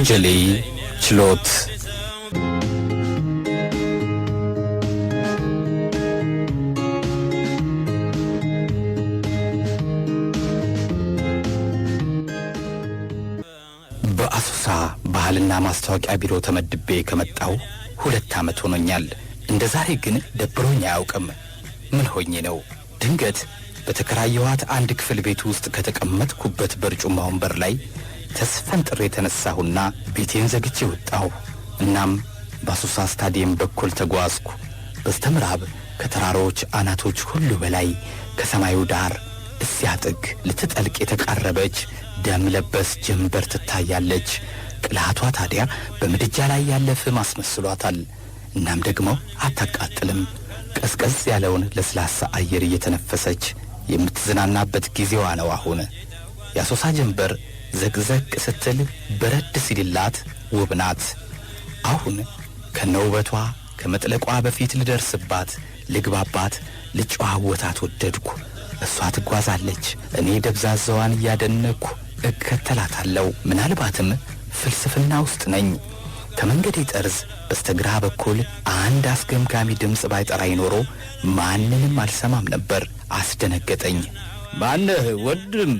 ሆጀሌ ችሎት በአሶሳ ባህልና ማስታወቂያ ቢሮ ተመድቤ ከመጣው 2 ዓመት ሆኖኛል። እንደ ዛሬ ግን ደብሮኝ አያውቅም። ምን ሆኜ ነው? ድንገት በተከራየኋት አንድ ክፍል ቤት ውስጥ ከተቀመጥኩበት በርጩማ ወንበር ላይ ተስፈንጥሬ የተነሳሁና ቤቴን ዘግቼ ወጣሁ። እናም በአሶሳ ስታዲየም በኩል ተጓዝኩ። በስተምዕራብ ከተራሮች አናቶች ሁሉ በላይ ከሰማዩ ዳር እስያ ጥግ ልትጠልቅ የተቃረበች ደም ለበስ ጀንበር ትታያለች። ቅላቷ ታዲያ በምድጃ ላይ ያለ ፍም አስመስሏታል። እናም ደግሞ አታቃጥልም። ቀዝቀዝ ያለውን ለስላሳ አየር እየተነፈሰች የምትዝናናበት ጊዜዋ ነው አሁን። የአሶሳ ጀንበር ዘቅዘቅ ስትል በረድ ሲልላት ውብ ናት። አሁን ከነውበቷ ከመጥለቋ በፊት ልደርስባት፣ ልግባባት፣ ልጨዋወታት ወደድኩ። እሷ ትጓዛለች፣ እኔ ደብዛዛዋን እያደነኩ እከተላታለሁ። ምናልባትም ፍልስፍና ውስጥ ነኝ። ከመንገዴ ጠርዝ በስተግራ በኩል አንድ አስገምጋሚ ድምፅ ባይጠራኝ ኖሮ ማንንም አልሰማም ነበር። አስደነገጠኝ። ማነህ ወንድም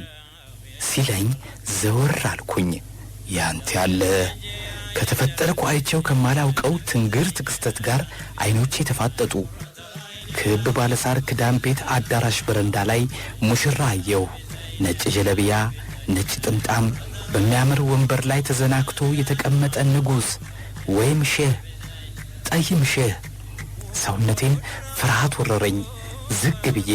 ሲለኝ ዘወር አልኩኝ። ያንተ ያለ ከተፈጠርኩ አይቼው ከማላውቀው ትንግርት ክስተት ጋር አይኖቼ ተፋጠጡ። ክብ ባለሳር ክዳን ቤት አዳራሽ በረንዳ ላይ ሙሽራ አየሁ። ነጭ ጀለቢያ፣ ነጭ ጥምጣም፣ በሚያምር ወንበር ላይ ተዘናክቶ የተቀመጠ ንጉሥ ወይም ሼህ፣ ጠይም ሼህ። ሰውነቴን ፍርሃት ወረረኝ። ዝግ ብዬ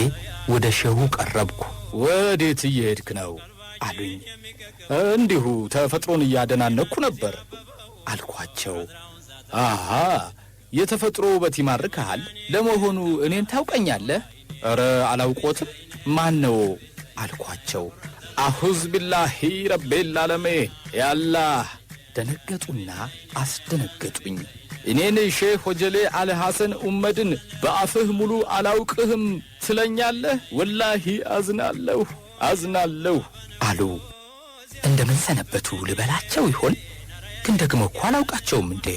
ወደ ሼሁ ቀረብኩ። ወዴት እየሄድክ ነው አሉኝ። እንዲሁ ተፈጥሮን እያደናነኩ ነበር አልኳቸው። አሃ የተፈጥሮ ውበት ይማርካል። ለመሆኑ እኔን ታውቀኛለህ? ኧረ አላውቆትም። ማን ነው አልኳቸው። አሁዝ ቢላሂ ረቤል ዓለሜ ያላህ። ደነገጡና አስደነገጡኝ። እኔን ሼህ ሆጀሌ አለ ሐሰን ኡመድን በአፍህ ሙሉ አላውቅህም ትለኛለህ? ወላሂ አዝናለሁ አሉ። እንደምን ሰነበቱ ልበላቸው ይሆን? ግን ደግሞ እኮ አላውቃቸውም እንዴ።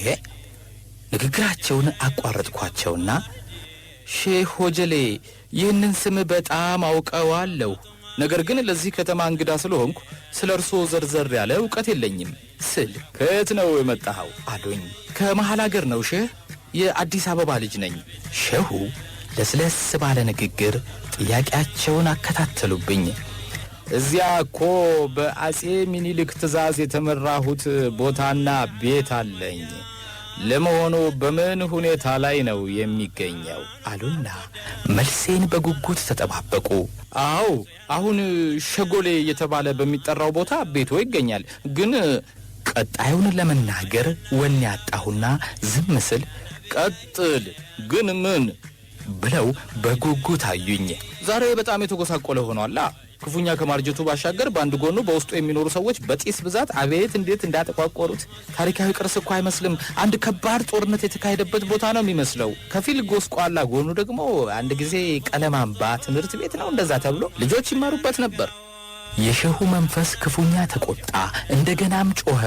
ንግግራቸውን አቋረጥኳቸውና ሼህ ሆጀሌ ይህንን ስም በጣም አውቀዋለሁ፣ ነገር ግን ለዚህ ከተማ እንግዳ ስለሆንኩ ስለ እርሶ ዘርዘር ያለ ዕውቀት የለኝም ስል ከየት ነው የመጣኸው አሉኝ። ከመሃል አገር ነው ሼህ፣ የአዲስ አበባ ልጅ ነኝ። ሼሁ ለስለስ ባለ ንግግር ጥያቄያቸውን አከታተሉብኝ። እዚያ እኮ በአጼ ሚኒልክ ትእዛዝ የተመራሁት ቦታና ቤት አለኝ። ለመሆኑ በምን ሁኔታ ላይ ነው የሚገኘው አሉና መልሴን በጉጉት ተጠባበቁ። አዎ አሁን ሸጎሌ የተባለ በሚጠራው ቦታ ቤቶ ይገኛል። ግን ቀጣዩን ለመናገር ወኔ ያጣሁና ዝም ስል ቀጥል ግን ምን ብለው በጉጉት አዩኝ። ዛሬ በጣም የተጎሳቆለ ሆኗላ። ክፉኛ ከማርጀቱ ባሻገር በአንድ ጎኑ በውስጡ የሚኖሩ ሰዎች በጢስ ብዛት አቤት እንዴት እንዳጠቋቆሩት። ታሪካዊ ቅርስ እኮ አይመስልም። አንድ ከባድ ጦርነት የተካሄደበት ቦታ ነው የሚመስለው። ከፊል ጎስቋላ ጎኑ ደግሞ አንድ ጊዜ ቀለማምባ ትምህርት ቤት ነው እንደዛ ተብሎ ልጆች ይማሩበት ነበር። የሼሁ መንፈስ ክፉኛ ተቆጣ። እንደገናም ጮኸ።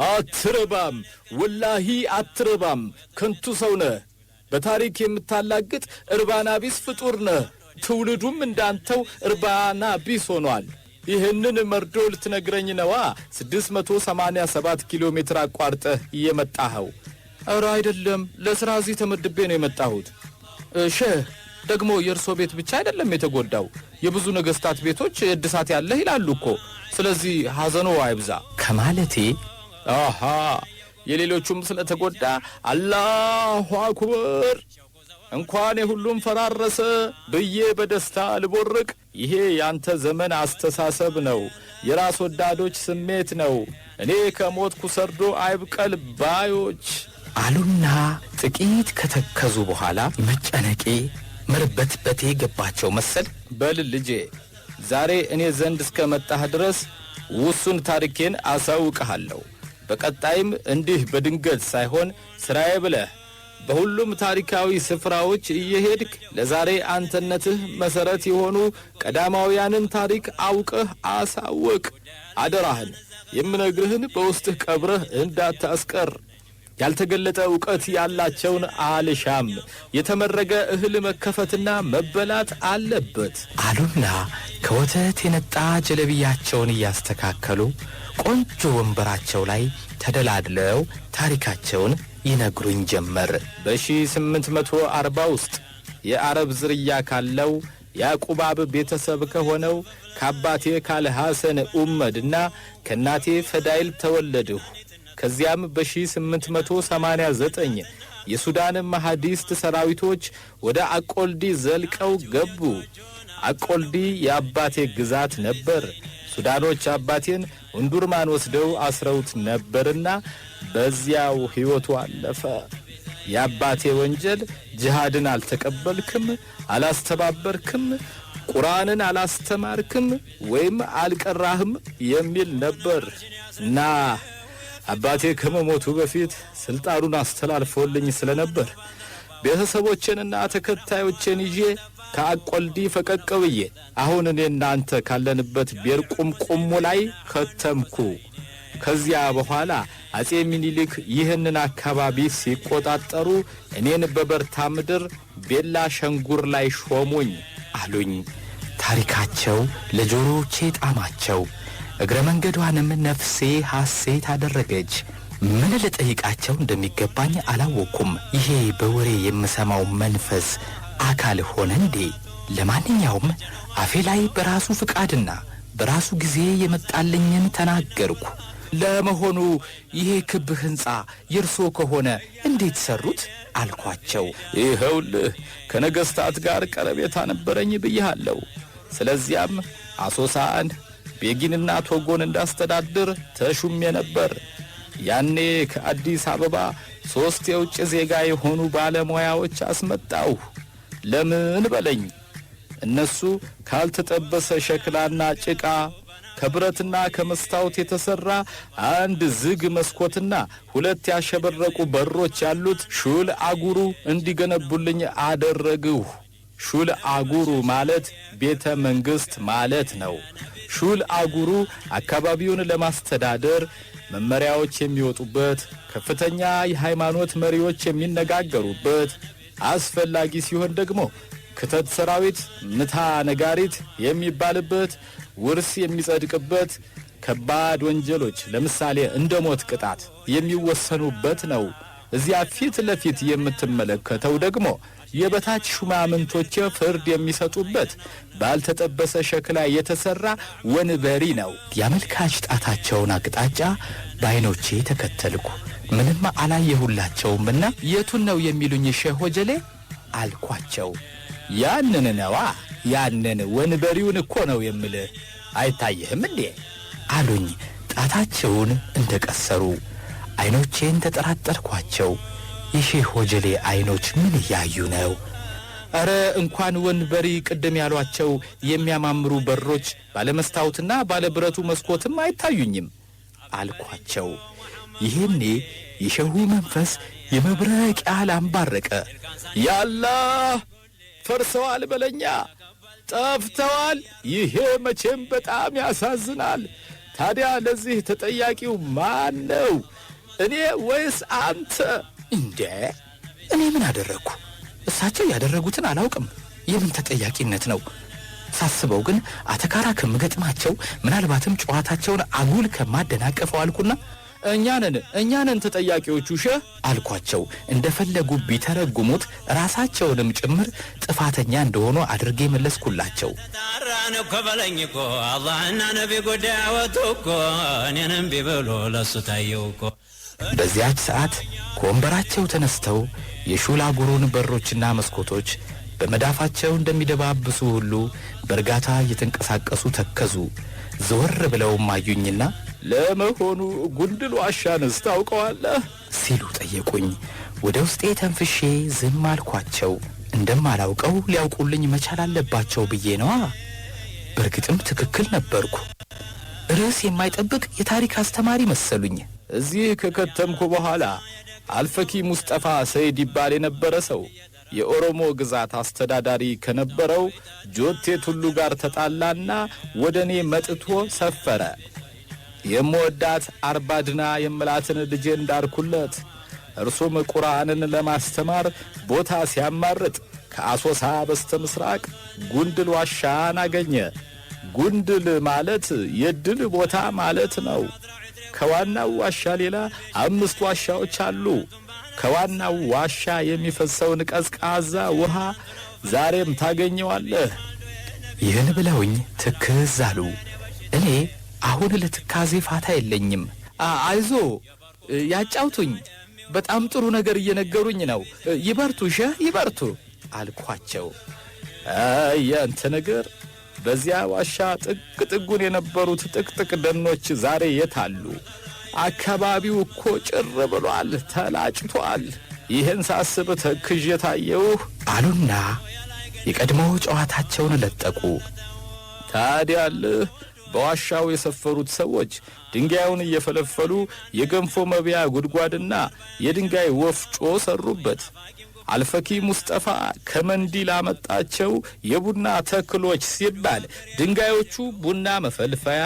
አትረባም፣ ወላሂ አትረባም፣ ከንቱ ሰው ነህ። በታሪክ የምታላግጥ እርባና ቢስ ፍጡር ነህ። ትውልዱም እንዳንተው እርባና ቢስ ሆኗል። ይህንን መርዶ ልትነግረኝ ነዋ 687 ኪሎ ሜትር አቋርጠህ እየመጣኸው? ኧረ አይደለም፣ ለሥራ እዚህ ተመድቤ ነው የመጣሁት። ሼህ ደግሞ የእርሶ ቤት ብቻ አይደለም የተጎዳው፣ የብዙ ነገሥታት ቤቶች እድሳት ያለህ ይላሉ እኮ። ስለዚህ ሐዘኖ አይብዛ ከማለቴ አሃ የሌሎቹም ስለተጎዳ አላሁ አክበር እንኳን የሁሉም ፈራረሰ ብዬ በደስታ ልቦርቅ። ይሄ ያንተ ዘመን አስተሳሰብ ነው፣ የራስ ወዳዶች ስሜት ነው። እኔ ከሞትኩ ሰርዶ አይብቀል ባዮች አሉና ጥቂት ከተከዙ በኋላ መጨነቄ መርበትበቴ ገባቸው መሰል። በል ልጄ ዛሬ እኔ ዘንድ እስከ መጣህ ድረስ ውሱን ታሪኬን አሳውቅሃለሁ። በቀጣይም እንዲህ በድንገት ሳይሆን ስራዬ ብለህ በሁሉም ታሪካዊ ስፍራዎች እየሄድክ ለዛሬ አንተነትህ መሰረት የሆኑ ቀዳማውያንን ታሪክ አውቀህ አሳውቅ። አደራህን የምነግርህን በውስጥህ ቀብረህ እንዳታስቀር። ያልተገለጠ ዕውቀት ያላቸውን አልሻም። የተመረገ እህል መከፈትና መበላት አለበት አሉና ከወተት የነጣ ጀለቢያቸውን እያስተካከሉ ቆንጆ ወንበራቸው ላይ ተደላድለው ታሪካቸውን ይነግሩኝ ጀመር። በ1840 ውስጥ የአረብ ዝርያ ካለው ያዕቁባብ ቤተሰብ ከሆነው ከአባቴ ካልሐሰን ኡመድና ከእናቴ ፈዳይል ተወለድሁ። ከዚያም በ1889 የሱዳን መሐዲስት ሰራዊቶች ወደ አቆልዲ ዘልቀው ገቡ። አቆልዲ የአባቴ ግዛት ነበር። ሱዳኖች አባቴን እንዱርማን ወስደው አስረውት ነበርና በዚያው ሕይወቱ አለፈ። የአባቴ ወንጀል ጅሃድን አልተቀበልክም፣ አላስተባበርክም፣ ቁርአንን አላስተማርክም ወይም አልቀራህም የሚል ነበር እና አባቴ ከመሞቱ በፊት ስልጣኑን አስተላልፎልኝ ስለነበር ቤተሰቦቼንና ተከታዮቼን ይዤ ከአቆልዲ ፈቀቅ ብዬ አሁን እኔና አንተ ካለንበት ቤርቁምቁሙ ላይ ከተምኩ። ከዚያ በኋላ አጼ ሚኒሊክ ይህንን አካባቢ ሲቆጣጠሩ እኔን በበርታ ምድር ቤላ ሸንጉር ላይ ሾሙኝ አሉኝ። ታሪካቸው ለጆሮቼ ጣማቸው። እግረ መንገዷንም ነፍሴ ሐሴት አደረገች። ምን ልጠይቃቸው እንደሚገባኝ አላወኩም። ይሄ በወሬ የምሰማው መንፈስ አካል ሆነ እንዴ? ለማንኛውም አፌ ላይ በራሱ ፍቃድና በራሱ ጊዜ የመጣልኝን ተናገርኩ። ለመሆኑ ይሄ ክብ ሕንጻ የርሶ ከሆነ እንዴት ሰሩት አልኳቸው። ይኸውልህ ከነገሥታት ጋር ቀረቤታ ነበረኝ ብዬሃለሁ። ስለዚያም አሶሳን፣ ቤጊንና ቶጎን እንዳስተዳድር ተሹሜ ነበር። ያኔ ከአዲስ አበባ 3 የውጭ ዜጋ የሆኑ ባለሙያዎች አስመጣሁ። ለምን በለኝ። እነሱ ካልተጠበሰ ሸክላና ጭቃ ከብረትና ከመስታወት የተሰራ አንድ ዝግ መስኮትና 2 ያሸበረቁ በሮች ያሉት ሹል አጉሩ እንዲገነቡልኝ አደረግሁ። ሹል አጉሩ ማለት ቤተ መንግሥት ማለት ነው። ሹል አጉሩ አካባቢውን ለማስተዳደር መመሪያዎች የሚወጡበት፣ ከፍተኛ የሃይማኖት መሪዎች የሚነጋገሩበት፣ አስፈላጊ ሲሆን ደግሞ ክተት ሰራዊት ምታ ነጋሪት የሚባልበት፣ ውርስ የሚጸድቅበት፣ ከባድ ወንጀሎች ለምሳሌ እንደ ሞት ቅጣት የሚወሰኑበት ነው። እዚያ ፊት ለፊት የምትመለከተው ደግሞ የበታች ሹማምንቶች ፍርድ የሚሰጡበት ባልተጠበሰ ሸክላ የተሰራ ወንበሪ ነው። ያመልካች ጣታቸውን አቅጣጫ በዓይኖቼ ተከተልኩ። ምንም አላየሁላቸውምና የቱን ነው የሚሉኝ ሼህ ወጀሌ አልኳቸው። ያንን ነዋ፣ ያንን ወንበሪውን እኮ ነው የምልህ። አይታየህም እንዴ አሉኝ ጣታቸውን እንደቀሰሩ። ዓይኖቼን ተጠራጠርኳቸው። የሼህ ወጀሌ ዓይኖች ምን እያዩ ነው? አረ እንኳን ወንበሪ ቅድም ያሏቸው የሚያማምሩ በሮች ባለመስታወትና ባለብረቱ መስኮትም አይታዩኝም አልኳቸው። ይሄኔ የሼሁ መንፈስ የመብረቅ ያህል አንባረቀ። ያላህ ፈርሰዋል በለኛ፣ ጠፍተዋል። ይሄ መቼም በጣም ያሳዝናል። ታዲያ ለዚህ ተጠያቂው ማን ነው? እኔ ወይስ አንተ? እንዴ እኔ ምን አደረግኩ? እሳቸው ያደረጉትን አላውቅም። የምን ተጠያቂነት ነው? ሳስበው ግን አተካራ ከምገጥማቸው ምናልባትም ጨዋታቸውን አጉል ከማደናቀፈው አልኩና እኛንን ተጠያቂዎቹ ሼህ አልኳቸው። እንደፈለጉ ቢተረጉሙት ራሳቸውንም ጭምር ጥፋተኛ እንደሆኑ አድርጌ መለስኩላቸው። ታራነ ከበለኝ እኮ አላህና ነቢ ጉዳይ አወጡ እኮ እኔንም ቢበሉ ለሱ ታየው እኮ። በዚያች ሰዓት ከወንበራቸው ተነስተው የሹል አጉሩን በሮችና መስኮቶች በመዳፋቸው እንደሚደባብሱ ሁሉ በእርጋታ እየተንቀሳቀሱ ተከዙ። ዘወር ብለውም አዩኝና ለመሆኑ ጉንድል ዋሻንስ ታውቀዋለህ ሲሉ ጠየቁኝ። ወደ ውስጤ ተንፍሼ ዝም አልኳቸው። እንደማላውቀው ሊያውቁልኝ መቻል አለባቸው ብዬ ነዋ። በእርግጥም ትክክል ነበርኩ። ርዕስ የማይጠብቅ የታሪክ አስተማሪ መሰሉኝ። እዚህ ከከተምኩ በኋላ አልፈኪ ሙስጠፋ ሰይድ ይባል የነበረ ሰው የኦሮሞ ግዛት አስተዳዳሪ ከነበረው ጆቴ ቱሉ ጋር ተጣላና ወደ እኔ መጥቶ ሰፈረ። የምወዳት 40 ድና የምላትን ልጄን ዳርኩለት። እርሱም ቁርአንን ለማስተማር ቦታ ሲያማርጥ ከአሶሳ በስተ ምስራቅ ጉንድል ዋሻን አገኘ። ጉንድል ማለት የድል ቦታ ማለት ነው። ከዋናው ዋሻ ሌላ 5 ዋሻዎች አሉ። ከዋናው ዋሻ የሚፈሰውን ቀዝቃዛ ውሃ ዛሬም ታገኘዋለህ። ይህን ብለውኝ ትክዝ አሉ። እኔ አሁን ለትካዜ ፋታ የለኝም። አይዞ ያጫውቱኝ፣ በጣም ጥሩ ነገር እየነገሩኝ ነው። ይበርቱ ሸህ ይበርቱ አልኳቸው። ያንተ ነገር በዚያ ዋሻ ጥቅ ጥጉን የነበሩት ጥቅጥቅ ደኖች ዛሬ የት አሉ? አካባቢው እኮ ጭር ብሏል፣ ተላጭቷል። ይህን ሳስብ ተክዤ ታየሁህ አሉና የቀድሞ ጨዋታቸውን ለጠቁ። ታዲያልህ በዋሻው የሰፈሩት ሰዎች ድንጋዩን እየፈለፈሉ የገንፎ መብያ ጉድጓድና የድንጋይ ወፍጮ ሰሩበት። አልፈኪ ሙስጠፋ ከመንዲል አመጣቸው የቡና ተክሎች ሲባል ድንጋዮቹ ቡና መፈልፈያ፣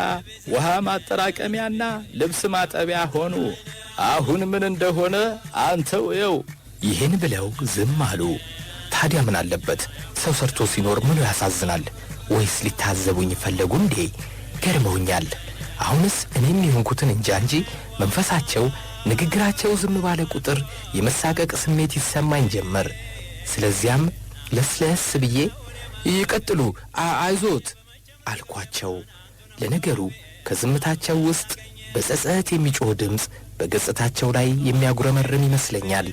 ውሃ ማጠራቀሚያና ልብስ ማጠቢያ ሆኑ። አሁን ምን እንደሆነ አንተው የው። ይህን ብለው ዝም አሉ። ታዲያ ምን አለበት? ሰው ሰርቶ ሲኖር ምኑ ያሳዝናል? ወይስ ሊታዘቡኝ ፈለጉ እንዴ? ገርመውኛል። አሁንስ እኔም የሆንኩትን እንጃ እንጂ መንፈሳቸው ንግግራቸው ዝም ባለ ቁጥር የመሳቀቅ ስሜት ይሰማኝ ጀመር። ስለዚያም ለስለስ ብዬ ይቀጥሉ አይዞት አልኳቸው። ለነገሩ ከዝምታቸው ውስጥ በጸጸት የሚጮህ ድምፅ በገጽታቸው ላይ የሚያጉረመርም ይመስለኛል።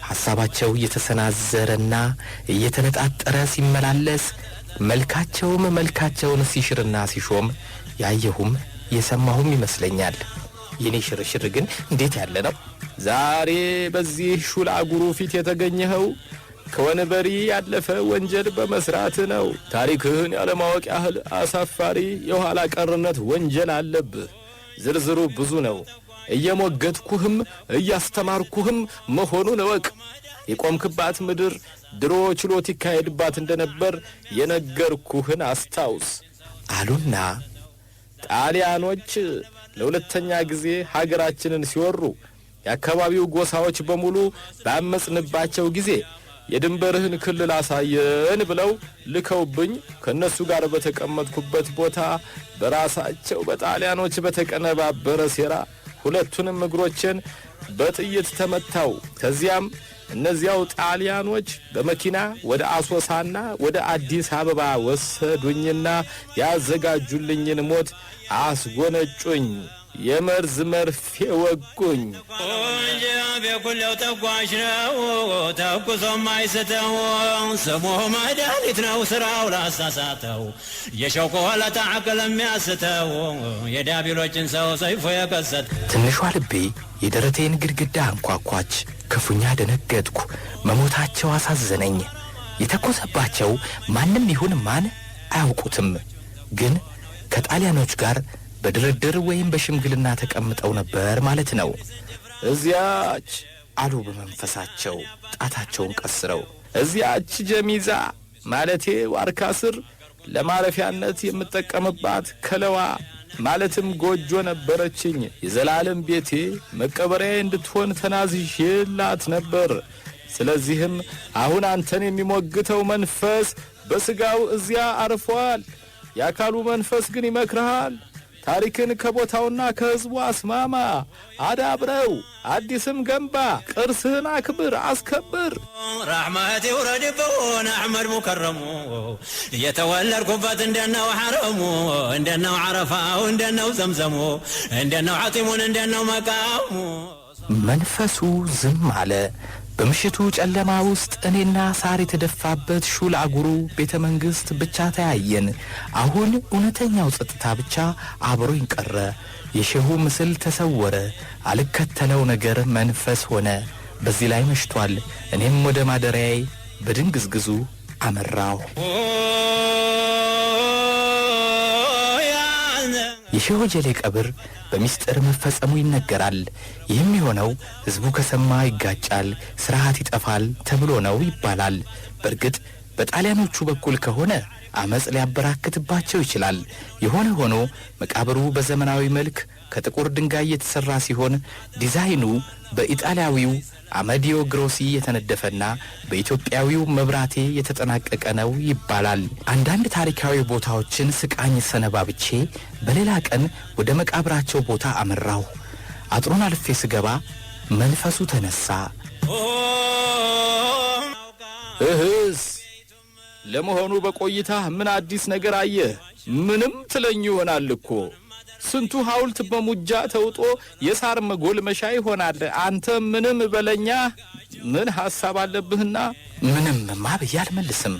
ሐሳባቸው እየተሰናዘረና እየተነጣጠረ ሲመላለስ መልካቸውም መልካቸውን ሲሽርና ሲሾም ያየሁም የሰማሁም ይመስለኛል። የኔ ሽርሽር ግን እንዴት ያለ ነው! ዛሬ በዚህ ሹል አጉሩ ፊት የተገኘኸው ከወንበሪ ያለፈ ወንጀል በመስራት ነው። ታሪክህን ያለማወቅ ያህል አሳፋሪ የኋላ ቀርነት ወንጀል አለብህ። ዝርዝሩ ብዙ ነው። እየሞገትኩህም እያስተማርኩህም መሆኑን እወቅ። የቆምክባት ምድር ድሮ ችሎት ይካሄድባት እንደነበር የነገርኩህን አስታውስ አሉና ጣሊያኖች ለሁለተኛ ጊዜ ሀገራችንን ሲወሩ የአካባቢው ጎሳዎች በሙሉ ባመጽንባቸው ጊዜ የድንበርህን ክልል አሳየን ብለው ልከውብኝ ከነሱ ጋር በተቀመጥኩበት ቦታ በራሳቸው በጣሊያኖች በተቀነባበረ ሴራ ሁለቱንም እግሮችን በጥይት ተመታው። ከዚያም እነዚያው ጣሊያኖች በመኪና ወደ አሶሳና ወደ አዲስ አበባ ወሰዱኝና ያዘጋጁልኝን ሞት አስጎነጩኝ። የመርዝ መርፌ ወጉኝ። በኩለው ተጓዥ ነው ተኩሶም አይስተው ስሙ መድኃኒት ነው ስራው ላሳሳተው የሸውቆ ሆለታ አቅል የሚያስተው የዳቢሎችን ሰው ሰይፎ የቀሰት ትንሿ ልቤ የደረቴን ግድግዳ አንኳኳች። ክፉኛ ደነገጥኩ። መሞታቸው አሳዘነኝ። የተኮሰባቸው ማንም ይሁን ማን አያውቁትም። ግን ከጣሊያኖች ጋር በድርድር ወይም በሽምግልና ተቀምጠው ነበር ማለት ነው። እዚያች አሉ በመንፈሳቸው ጣታቸውን ቀስረው። እዚያች ጀሚዛ ማለቴ ዋርካ ስር ለማረፊያነት የምጠቀምባት ከለዋ ማለትም ጎጆ ነበረችኝ። የዘላለም ቤቴ መቀበሪያዬ እንድትሆን ተናዝዤላት ነበር። ስለዚህም አሁን አንተን የሚሞግተው መንፈስ በስጋው እዚያ አርፏል። የአካሉ መንፈስ ግን ይመክርሃል። ታሪክን ከቦታውና ከሕዝቡ አስማማ፣ አዳብረው፣ አዲስም ገንባ፣ ቅርስህን አክብር፣ አስከብር። ረሕመት ይውረድብን አሕመድ ሙከረሙ የተወለድኩበት እንደነው ሐረሙ እንደነው ዓረፋው እንደነው ዘምዘሙ እንደነው ሐጢሙን እንደነው መቃሙ። መንፈሱ ዝም አለ። በምሽቱ ጨለማ ውስጥ እኔና ሳር የተደፋበት ሹል አጉሩ ቤተ መንግሥት ብቻ ተያየን። አሁን እውነተኛው ጸጥታ ብቻ አብሮኝ ቀረ። የሼሁ ምስል ተሰወረ። አልከተለው ነገር መንፈስ ሆነ። በዚህ ላይ መሽቷል። እኔም ወደ ማደሪያዬ በድንግዝግዙ አመራሁ። የሼሁ ጀሌ ቀብር በሚስጥር መፈጸሙ ይነገራል። ይህም የሆነው ሕዝቡ ከሰማ ይጋጫል፣ ስርዓት ይጠፋል ተብሎ ነው ይባላል። በእርግጥ በጣሊያኖቹ በኩል ከሆነ አመጽ ሊያበራክትባቸው ይችላል። የሆነ ሆኖ መቃብሩ በዘመናዊ መልክ ከጥቁር ድንጋይ የተሰራ ሲሆን ዲዛይኑ በኢጣሊያዊው አማዲዮ ግሮሲ የተነደፈና በኢትዮጵያዊው መብራቴ የተጠናቀቀ ነው ይባላል። አንዳንድ ታሪካዊ ቦታዎችን ስቃኝ ሰነባብቼ በሌላ ቀን ወደ መቃብራቸው ቦታ አመራሁ። አጥሩን አልፌ ስገባ መንፈሱ ተነሳ። እህስ ለመሆኑ በቆይታህ ምን አዲስ ነገር አየህ? ምንም ትለኝ ይሆናል እኮ ስንቱ ሐውልት በሙጃ ተውጦ የሳር መጎልመሻ ይሆናል። አንተ ምንም በለኛ። ምን ሐሳብ አለብህና? ምንም ብዬ አልመልስም።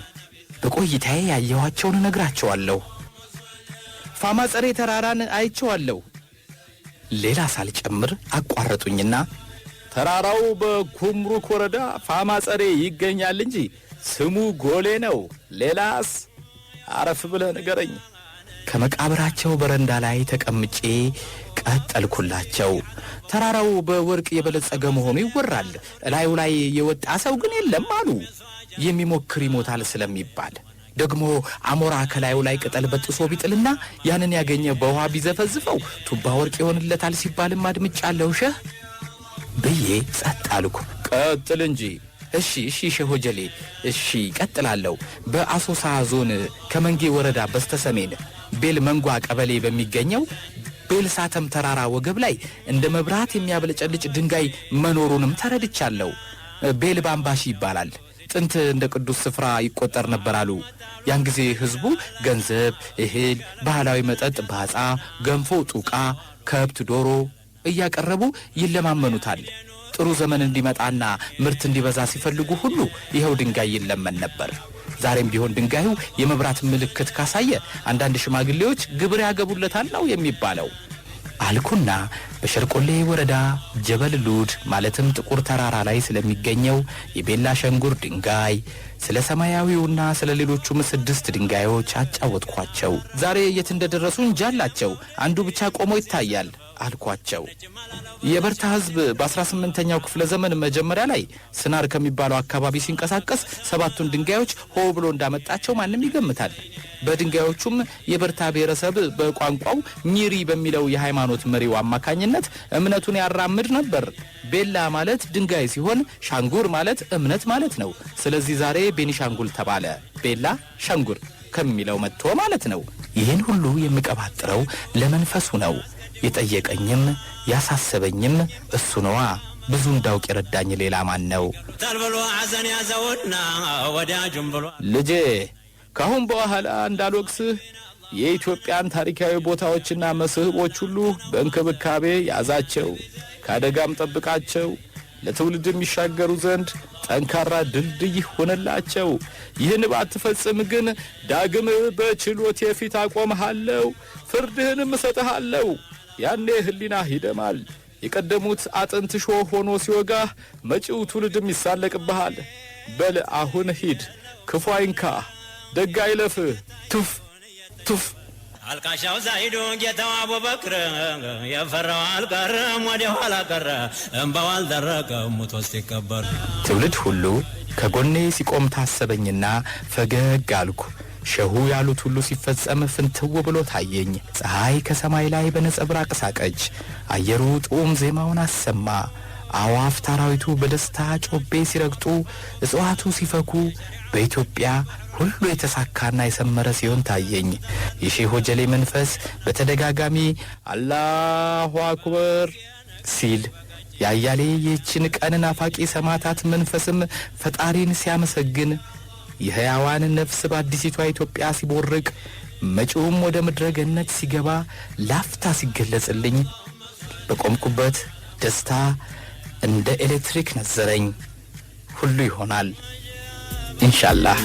በቆይታዬ ያየኋቸውን እነግራቸዋለሁ። ፋማጸሬ ተራራን አይቼዋለሁ። ሌላ ሳልጨምር አቋረጡኝና ተራራው በኩምሩክ ወረዳ ፋማጸሬ ይገኛል እንጂ ስሙ ጎሌ ነው። ሌላስ? አረፍ ብለህ ንገረኝ። ከመቃብራቸው በረንዳ ላይ ተቀምጬ ቀጠልኩላቸው። ተራራው በወርቅ የበለጸገ መሆኑ ይወራል። እላዩ ላይ የወጣ ሰው ግን የለም አሉ። የሚሞክር ይሞታል ስለሚባል ደግሞ አሞራ ከላዩ ላይ ቅጠል በጥሶ ቢጥልና ያንን ያገኘ በውሃ ቢዘፈዝፈው ቱባ ወርቅ ይሆንለታል ሲባልም አድምጫለሁ። ሸህ ብዬ ጸጥ አልኩ። ቀጥል እንጂ። እሺ ሼህ ሆጀሌ፣ እሺ ቀጥላለሁ። በአሶሳ ዞን ከመንጌ ወረዳ በስተሰሜን ቤል መንጓ ቀበሌ በሚገኘው ቤል ሳተም ተራራ ወገብ ላይ እንደ መብራት የሚያብለጨልጭ ድንጋይ መኖሩንም ተረድቻለሁ። ቤል ባምባሺ ይባላል። ጥንት እንደ ቅዱስ ስፍራ ይቆጠር ነበር አሉ። ያን ጊዜ ህዝቡ ገንዘብ፣ እህል፣ ባህላዊ መጠጥ ባጻ፣ ገንፎ፣ ጡቃ፣ ከብት፣ ዶሮ እያቀረቡ ይለማመኑታል። ጥሩ ዘመን እንዲመጣና ምርት እንዲበዛ ሲፈልጉ ሁሉ ይኸው ድንጋይ ይለመን ነበር። ዛሬም ቢሆን ድንጋዩ የመብራት ምልክት ካሳየ አንዳንድ ሽማግሌዎች ግብር ያገቡለታል ነው የሚባለው አልኩና በሸርቆሌ ወረዳ ጀበል ሉድ ማለትም ጥቁር ተራራ ላይ ስለሚገኘው የቤላ ሸንጉር ድንጋይ፣ ስለ ሰማያዊውና ስለ ሌሎቹም 6 ድንጋዮች አጫወትኳቸው። ዛሬ የት እንደደረሱ እንጃላቸው። አንዱ ብቻ ቆሞ ይታያል አልኳቸው። የበርታ ህዝብ በ18ኛው ክፍለ ዘመን መጀመሪያ ላይ ስናር ከሚባለው አካባቢ ሲንቀሳቀስ 7ቱን ድንጋዮች ሆ ብሎ እንዳመጣቸው ማንም ይገምታል። በድንጋዮቹም የበርታ ብሔረሰብ በቋንቋው ሚሪ በሚለው የሃይማኖት መሪው አማካኝነት እምነቱን ያራምድ ነበር። ቤላ ማለት ድንጋይ ሲሆን ሻንጉር ማለት እምነት ማለት ነው። ስለዚህ ዛሬ ቤኒሻንጉል ተባለ። ቤላ ሻንጉር ከሚለው መጥቶ ማለት ነው። ይህን ሁሉ የሚቀባጥረው ለመንፈሱ ነው። የጠየቀኝም ያሳሰበኝም እሱ ነዋ። ብዙ እንዳውቅ የረዳኝ ሌላ ማን ነው? ተልብሎ ሐዘን ያዘውና ወዳጁም ብሎ ልጄ ካሁን በኋላ እንዳልወቅስህ የኢትዮጵያን ታሪካዊ ቦታዎችና መስህቦች ሁሉ በእንክብካቤ ያዛቸው፣ ካደጋም ጠብቃቸው፣ ለትውልድ የሚሻገሩ ዘንድ ጠንካራ ድልድይ ሆነላቸው። ይህን ባትፈጽም ግን ዳግም በችሎት የፊት አቆምሃለሁ፣ ፍርድህንም እሰጥሃለሁ። ያኔ ህሊናህ ይደማል። የቀደሙት አጥንት ሾህ ሆኖ ሲወጋህ መጪው ትውልድም ይሳለቅብሃል። በል አሁን ሂድ፣ ክፉ አይንካህ፣ ደግ አይለፍህ። ቱፍ ቱፍ አልቃሻው ዛሂዱ ጌታው አቡበክር የፈራው አልቀረም ወደ ኋላ ቀረ፣ እምባው አልደረቀም ሙቶ ሲቀበር። ትውልድ ሁሉ ከጎኔ ሲቆም ታሰበኝና ፈገግ አልኩ። ሸሁ ያሉት ሁሉ ሲፈጸም ፍንትው ብሎ ታየኝ። ፀሐይ ከሰማይ ላይ በነጸብራቅ ሳቀች። አየሩ ጡም ዜማውን አሰማ። አዋፍ ታራዊቱ በደስታ ጮቤ ሲረግጡ፣ እጽዋቱ ሲፈኩ፣ በኢትዮጵያ ሁሉ የተሳካና የሰመረ ሲሆን ታየኝ። የሼህ ሆጀሌ መንፈስ በተደጋጋሚ አላሁ አክበር ሲል ያያሌ የችን ቀን ናፋቂ ሰማዕታት መንፈስም ፈጣሪን ሲያመሰግን የሕያዋን ነፍስ በአዲሲቷ ኢትዮጵያ ሲቦርቅ መጪውም ወደ ምድረ ገነት ሲገባ ላፍታ ሲገለጽልኝ በቆምኩበት ደስታ እንደ ኤሌክትሪክ ነዘረኝ። ሁሉ ይሆናል ኢንሻአላህ።